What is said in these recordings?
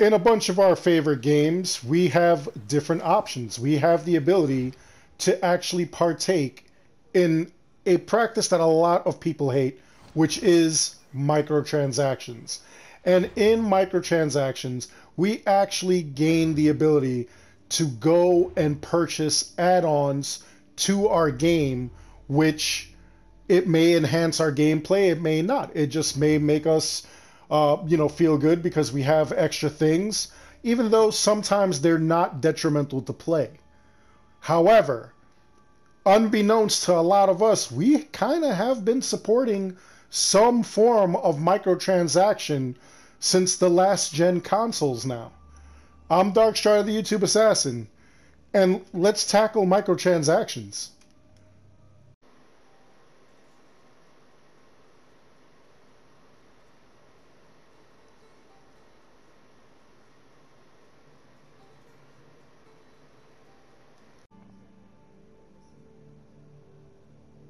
in a bunch of our favorite games, we have different options. We have the ability to actually partake in a practice that a lot of people hate, which is microtransactions. And in microtransactions, we actually gain the ability to go and purchase add-ons to our game, which it may enhance our gameplay, it may not. It just may make us feel good because we have extra things, even though sometimes they're not detrimental to play. However, unbeknownst to a lot of us, we kind of have been supporting some form of microtransaction since the last gen consoles now. I'm Darkstrider, the YouTube Assassin, and let's tackle microtransactions.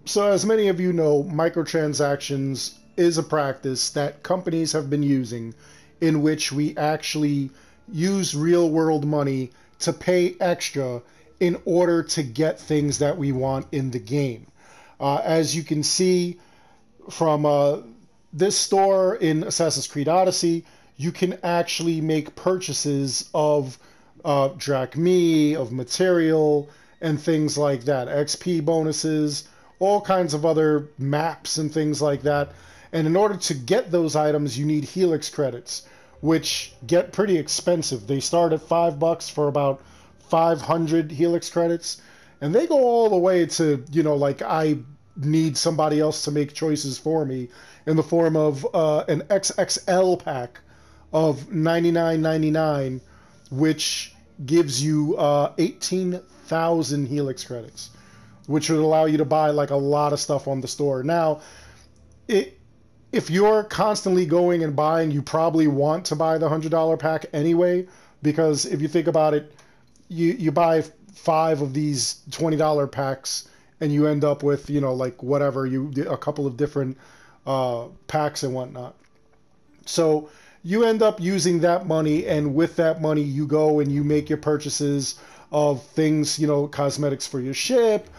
So as many of you know, microtransactions is a practice that companies have been using in which we actually use real world money to pay extra in order to get things that we want in the game. As you can see from this store in Assassin's Creed Odyssey, you can actually make purchases of drachmae, of material, and things like that, XP bonuses, all kinds of other maps and things like that. And in order to get those items, you need Helix credits, which get pretty expensive. They start at $5 for about 500 Helix credits, and they go all the way to, like I need somebody else to make choices for me in the form of an XXL pack of $99.99, which gives you 18,000 Helix credits, which would allow you to buy like a lot of stuff on the store. Now, if you're constantly going and buying, you probably want to buy the $100 pack anyway, because if you think about it, you buy 5 of these $20 packs and you end up with, like whatever, a couple of different packs and whatnot. So you end up using that money, and with that money you go and you make your purchases of things, cosmetics for your ship,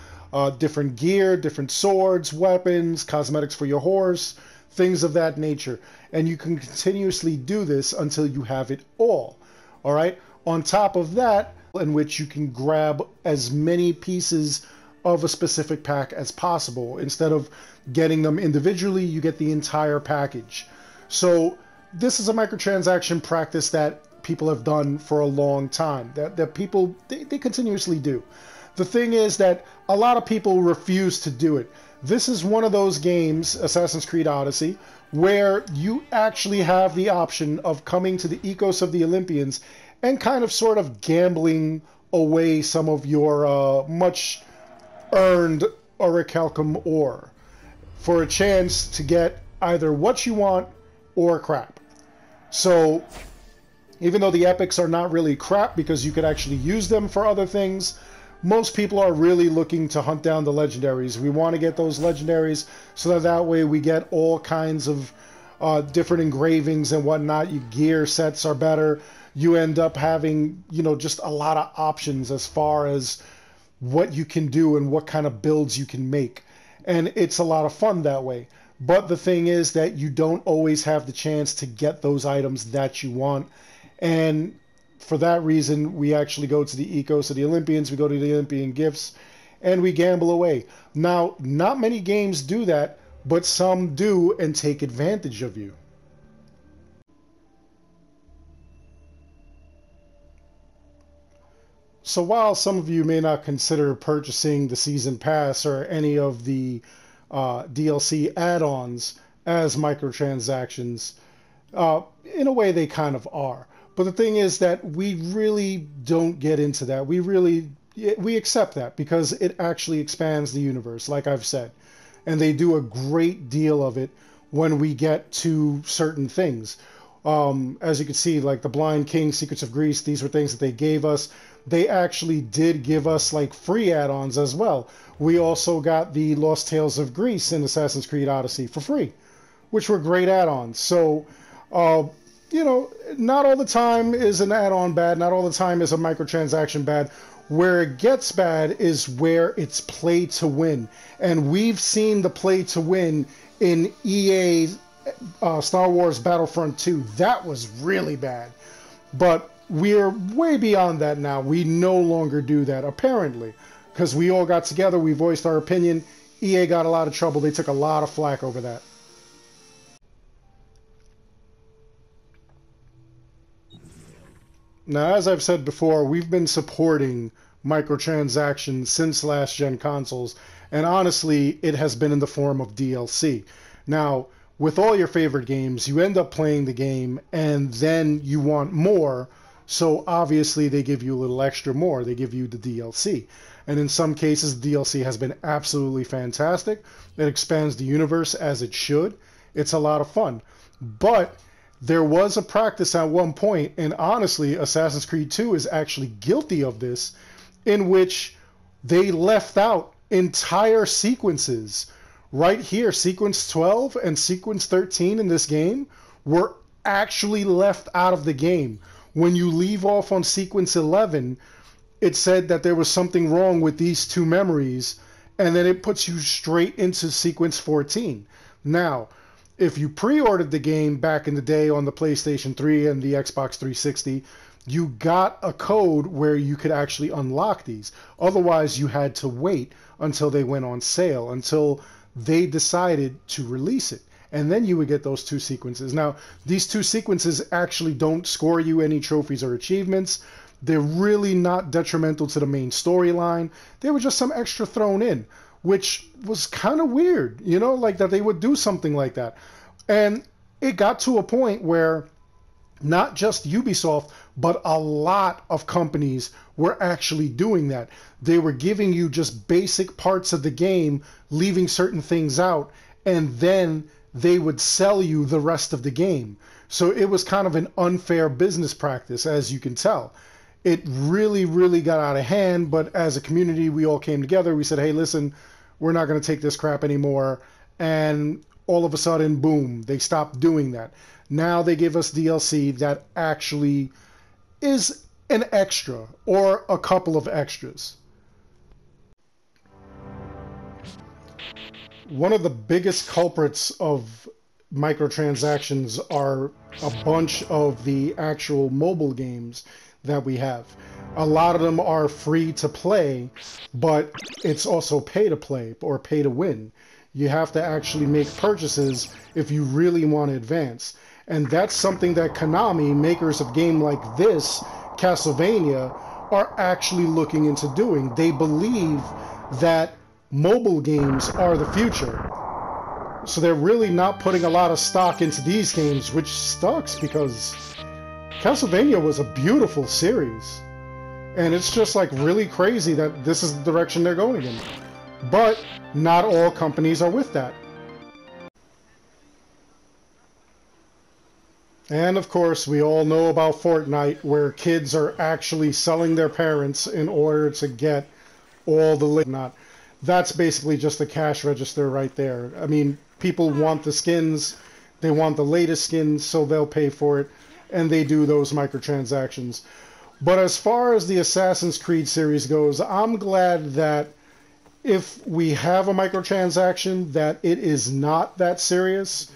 different gear, different swords, weapons, cosmetics for your horse, things of that nature. And you can continuously do this until you have it all. All right. On top of that, in which you can grab as many pieces of a specific pack as possible. Instead of getting them individually, you get the entire package. So this is a microtransaction practice that people have done for a long time, that people, they continuously do. The thing is that a lot of people refuse to do it. This is one of those games, Assassin's Creed Odyssey, where you actually have the option of coming to the Ecos of the Olympians and kind of sort of gambling away some of your much earned orichalcum ore for a chance to get either what you want or crap. So even though the epics are not really crap because you could actually use them for other things, most people are really looking to hunt down the legendaries. We want to get those legendaries so that way we get all kinds of different engravings and whatnot. Your gear sets are better. You end up having, just a lot of options as far as what you can do and what kind of builds you can make. And it's a lot of fun that way. But the thing is that you don't always have the chance to get those items that you want. And for that reason, we actually go to the Ecos of the Olympians, we go to the Olympian gifts, and we gamble away. Now, not many games do that, but some do and take advantage of you. So while some of you may not consider purchasing the Season Pass or any of the DLC add-ons as microtransactions, in a way they kind of are. But the thing is that we really don't get into that. We accept that because it actually expands the universe, like I've said. And they do a great deal of it when we get to certain things. As you can see, like the Blind King, Secrets of Greece, these were things that they gave us. They actually did give us like free add-ons as well. We also got the Lost Tales of Greece in Assassin's Creed Odyssey for free, which were great add-ons. So you know, not all the time is an add-on bad, not all the time is a microtransaction bad. Where it gets bad is where it's play to win. And we've seen the play to win in EA's Star Wars Battlefront 2. That was really bad. But we're way beyond that now. We no longer do that, apparently. Because we all got together, we voiced our opinion. EA got a lot of trouble. They took a lot of flack over that. Now, as I've said before, we've been supporting microtransactions since last-gen consoles, and honestly, it has been in the form of DLC. Now, with all your favorite games, you end up playing the game, and then you want more, so obviously they give you a little extra more. They give you the DLC. And in some cases, the DLC has been absolutely fantastic. It expands the universe as it should. It's a lot of fun. But there was a practice at one point, and honestly, Assassin's Creed 2 is actually guilty of this, in which they left out entire sequences. Right here, sequence 12 and sequence 13 in this game were actually left out of the game. When you leave off on sequence 11, it said that there was something wrong with these two memories, and then it puts you straight into sequence 14. Now, if you pre-ordered the game back in the day on the PlayStation 3 and the Xbox 360, you got a code where you could actually unlock these. Otherwise, you had to wait until they went on sale, until they decided to release it. And then you would get those two sequences. Now, these two sequences actually don't score you any trophies or achievements. They're really not detrimental to the main storyline. They were just some extra thrown in, which was kind of weird, you know, like that they would do something like that. And it got to a point where not just Ubisoft, but a lot of companies were actually doing that. They were giving you just basic parts of the game, leaving certain things out, and then they would sell you the rest of the game. So it was kind of an unfair business practice, as you can tell. It really, really got out of hand, but as a community, we all came together. We said, hey, listen, we're not going to take this crap anymore. And all of a sudden, boom, they stopped doing that. Now they give us DLC that actually is an extra or a couple of extras. One of the biggest culprits of microtransactions are a bunch of the actual mobile games that we have. A lot of them are free to play, but it's also pay to play or pay to win. You have to actually make purchases if you really want to advance. And that's something that Konami, makers of game like this, Castlevania, are actually looking into doing. They believe that mobile games are the future. So they're really not putting a lot of stock into these games, which sucks because Castlevania was a beautiful series. And it's just like really crazy that this is the direction they're going in. But not all companies are with that. And of course, we all know about Fortnite, where kids are actually selling their parents in order to get all the not. That's basically just a cash register right there. I mean, people want the skins, they want the latest skins, so they'll pay for it, and they do those microtransactions. But as far as the Assassin's Creed series goes, I'm glad that if we have a microtransaction, that it is not that serious.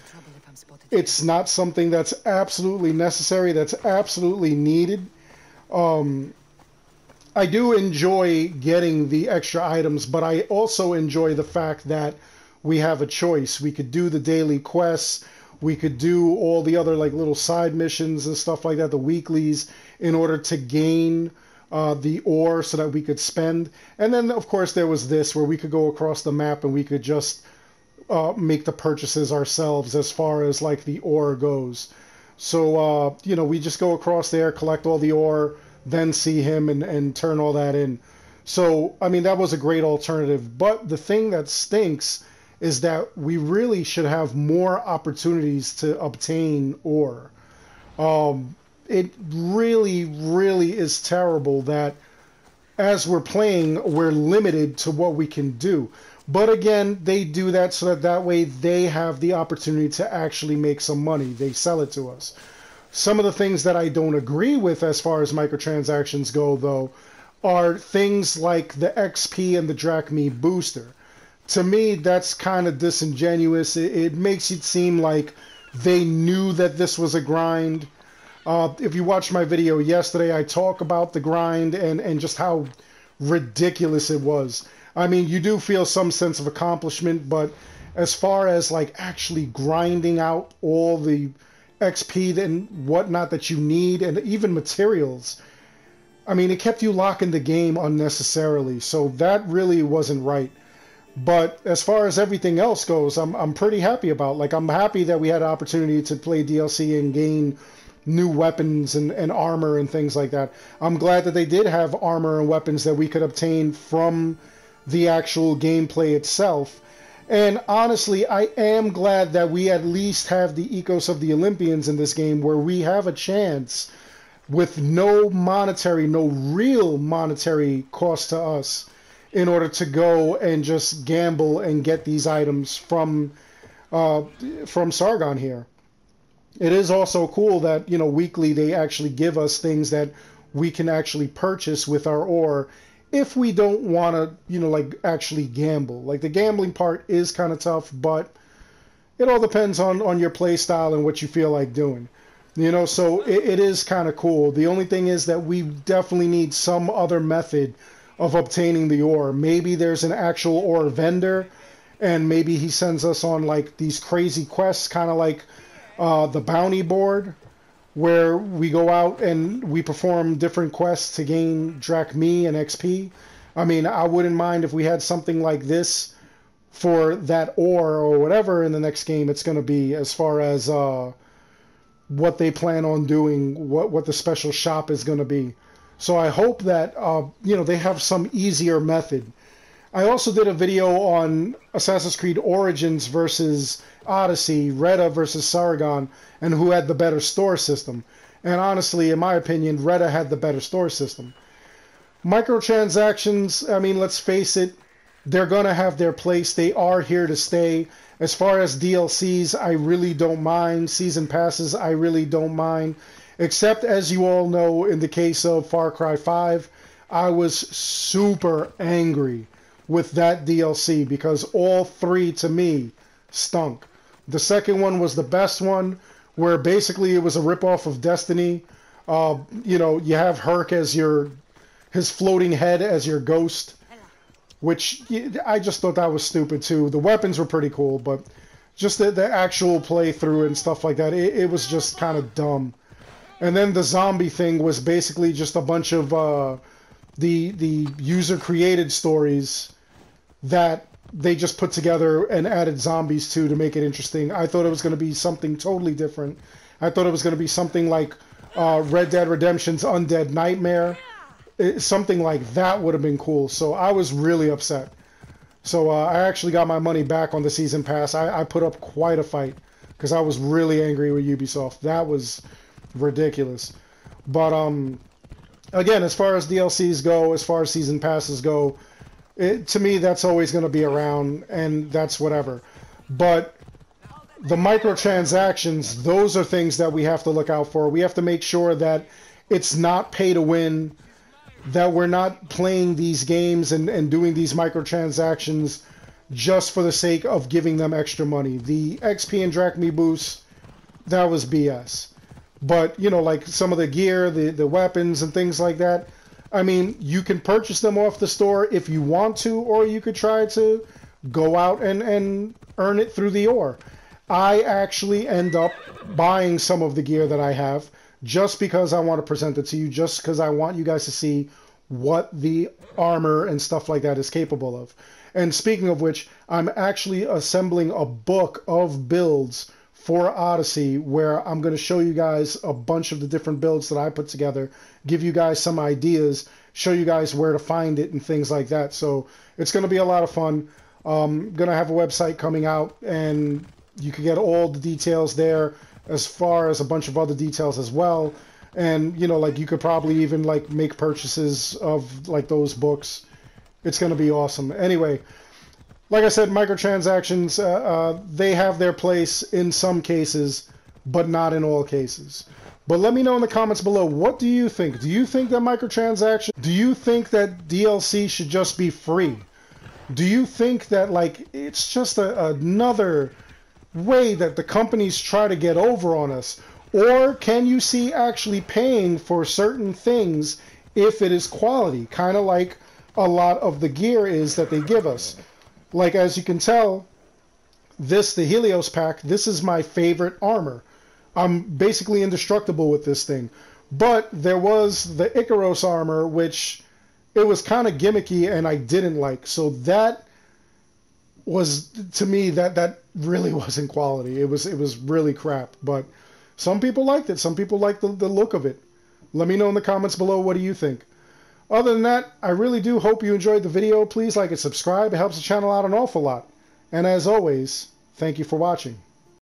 It's not something that's absolutely necessary, that's absolutely needed. I do enjoy getting the extra items, but I also enjoy the fact that we have a choice. We could do the daily quests, we could do all the other like little side missions and stuff like that, the weeklies, in order to gain the ore so that we could spend. And then, of course, there was this where we could go across the map and we could just make the purchases ourselves as far as like the ore goes. So, you know, we just go across there, collect all the ore, then see him and turn all that in. So, I mean, that was a great alternative. But the thing that stinks is that we really should have more opportunities to obtain ore. It really, really is terrible that as we're playing, we're limited to what we can do. But again, they do that so that way they have the opportunity to actually make some money. They sell it to us. Some of the things that I don't agree with as far as microtransactions go, though, are things like the XP and the Drachme booster. To me, that's kind of disingenuous. It makes it seem like they knew that this was a grind. If you watched my video yesterday, I talk about the grind and just how ridiculous it was. I mean, you do feel some sense of accomplishment, but as far as like actually grinding out all the XP and whatnot that you need, and even materials, I mean, it kept you locking the game unnecessarily, so that really wasn't right. But as far as everything else goes, I'm pretty happy about. Like, I'm happy that we had an opportunity to play DLC and gain new weapons and armor and things like that. I'm glad that they did have armor and weapons that we could obtain from the actual gameplay itself. And honestly, I am glad that we at least have the Ecos of the Olympians in this game, where we have a chance with no real monetary cost to us, in order to go and just gamble and get these items from Sargon here. It is also cool that, you know, weekly they actually give us things that we can actually purchase with our ore if we don't want to, you know, like actually gamble. Like, the gambling part is kind of tough, but it all depends on your play style and what you feel like doing. You know, so it is kind of cool. The only thing is that we definitely need some other method of obtaining the ore. Maybe there's an actual ore vendor, and maybe he sends us on like these crazy quests, kind of like the bounty board, where we go out and we perform different quests to gain drachme and XP. I mean, I wouldn't mind if we had something like this for that ore or whatever in the next game it's going to be, as far as what they plan on doing, what the special shop is going to be. So I hope that, you know, they have some easier method. I also did a video on Assassin's Creed Origins versus Odyssey, Reda versus Sargon, and who had the better store system. And honestly, in my opinion, Reda had the better store system. Microtransactions, I mean, let's face it, they're going to have their place. They are here to stay. As far as DLCs, I really don't mind. Season passes, I really don't mind. Except, as you all know, in the case of Far Cry 5, I was super angry with that DLC because all three, to me, stunk. The second one was the best one, where basically it was a ripoff of Destiny. You know, you have Herc as his floating head as your ghost, which I just thought that was stupid too. The weapons were pretty cool, but just the actual playthrough and stuff like that, it was just kind of dumb. And then the zombie thing was basically just a bunch of the user-created stories that they just put together and added zombies to make it interesting. I thought it was going to be something totally different. I thought it was going to be something like Red Dead Redemption's Undead Nightmare. Something like that would have been cool. So I was really upset. So I actually got my money back on the Season Pass. I put up quite a fight because I was really angry with Ubisoft. That was ridiculous. But again, as far as DLCs go, as far as Season Passes go, to me that's always going to be around, and that's whatever. But the microtransactions, those are things that we have to look out for. We have to make sure that it's not pay to win, that we're not playing these games and doing these microtransactions just for the sake of giving them extra money. The XP and Drachme boosts, that was BS. But, you know, like some of the gear, the weapons and things like that, I mean, you can purchase them off the store if you want to, or you could try to go out and earn it through the ore. I actually end up buying some of the gear that I have just because I want to present it to you, just because I want you guys to see what the armor and stuff like that is capable of. And speaking of which, I'm actually assembling a book of builds for Odyssey, where I'm going to show you guys a bunch of the different builds that I put together, give you guys some ideas, show you guys where to find it and things like that. So it's going to be a lot of fun. Going to have a website coming out, and you can get all the details there, as far as a bunch of other details as well. And, you know, like, you could probably even, like, make purchases of, like, those books. It's going to be awesome. Anyway, like I said, microtransactions, they have their place in some cases, but not in all cases. But let me know in the comments below, what do you think? Do you think that microtransactions, do you think that DLC should just be free? Do you think that, like, it's just another way that the companies try to get over on us? Or can you see actually paying for certain things if it is quality? Kind of like a lot of the gear is that they give us. Like, as you can tell, the Helios pack, this is my favorite armor. I'm basically indestructible with this thing. But there was the Icaros armor, which it was kind of gimmicky and I didn't like. So that was, to me, that really wasn't quality. It was really crap. But some people liked it. Some people liked the look of it. Let me know in the comments below, what do you think? Other than that, I really do hope you enjoyed the video. Please like and subscribe. It helps the channel out an awful lot. And as always, thank you for watching.